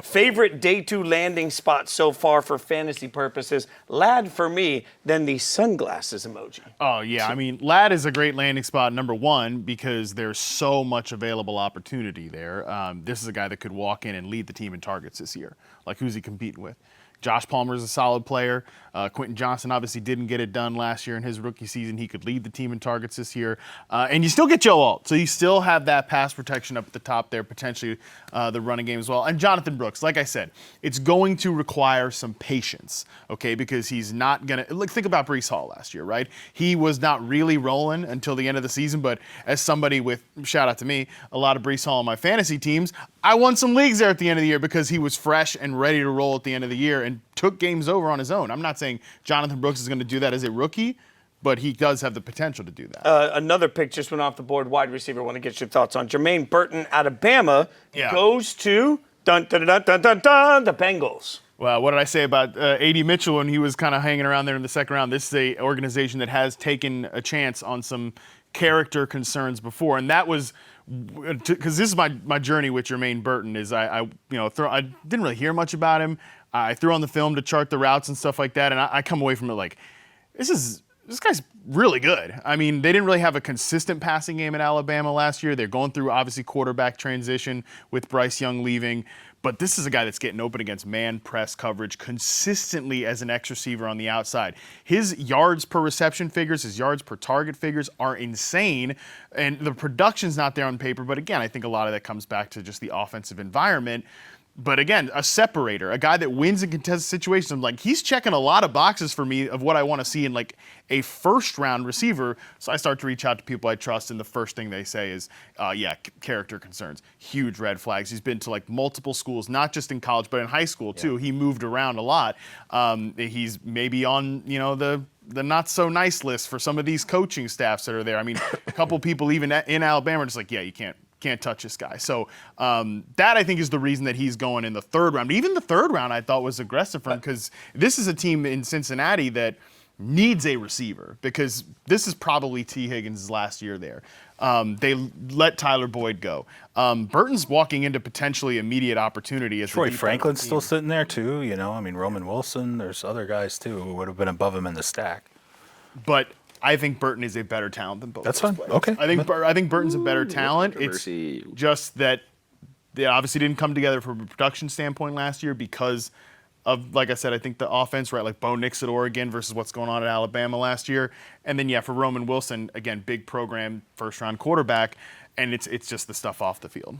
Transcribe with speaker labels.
Speaker 1: Favorite day 2 landing spot so far for fantasy purposes? LADD for me, then the sunglasses emoji.
Speaker 2: Oh, yeah. I mean, LADD is a great landing spot, number one, because there's so much available opportunity there. This is a guy that could walk in and lead the team in targets this year. Like, who's he competing with? Josh Palmer is a solid player. Quentin Johnson obviously didn't get it done last year in his rookie season. He could lead the team in targets this year. And you still get Joe Alt, so you still have that pass protection up at the top there, potentially the running game as well. And Jonathan Brooks, like I said, it's going to require some patience, okay, because he's not going to – think about Breece Hall last year, right? He was not really rolling until the end of the season, but as somebody with – shout out to me, a lot of Breece Hall on my fantasy teams, I won some leagues there at the end of the year because he was fresh and ready to roll at the end of the year and took games over on his own. I'm not saying Jonathan Brooks is going to do that as a rookie, but he does have the potential to do that.
Speaker 1: Another pick just went off the board, wide receiver. Want to get your thoughts on Jermaine Burton out of Bama goes to the Bengals.
Speaker 2: Well, what did I say about A.D. Mitchell when he was kind of hanging around there in the second round? This is a organization that has taken a chance on some character concerns before, and that was because this is my journey with Jermaine Burton. Is I didn't really hear much about him. I threw on the film to chart the routes and stuff like that, and I come away from it like, this guy's really good. I mean, they didn't really have a consistent passing game at Alabama last year. They're going through, obviously, quarterback transition with Bryce Young leaving. But this is a guy that's getting open against man press coverage consistently as an X receiver on the outside. His yards per reception figures, his yards per target figures are insane. And the production's not there on paper. But again, I think a lot of that comes back to just the offensive environment. But again, a separator, a guy that wins in contested situations. I'm like, he's checking a lot of boxes for me of what I want to see in like a first-round receiver. So I start to reach out to people I trust, and the first thing they say is, character concerns, huge red flags. He's been to like multiple schools, not just in college, but in high school too. Yeah. He moved around a lot. He's maybe on, the not so nice list for some of these coaching staffs that are there. I mean, a couple people even in Alabama are just like, yeah, you can't touch this guy. So that, I think, is the reason that he's going in the third round. Even the third round I thought was aggressive for him because this is a team in Cincinnati that needs a receiver because this is probably T. Higgins' last year there. They let Tyler Boyd go. Burton's walking into potentially immediate opportunity. As
Speaker 3: Troy Franklin's still sitting there too. I mean, Roman Wilson, there's other guys too who would have been above him in the stack.
Speaker 2: But I think Burton is a better talent than both.
Speaker 3: That's fine. Okay.
Speaker 2: I think Burton's a better talent. It's just that they obviously didn't come together from a production standpoint last year because of, like I said, I think the offense, right, like Bo Nix at Oregon versus what's going on at Alabama last year. And then, for Roman Wilson, again, big program, first-round quarterback, and it's just the stuff off the field.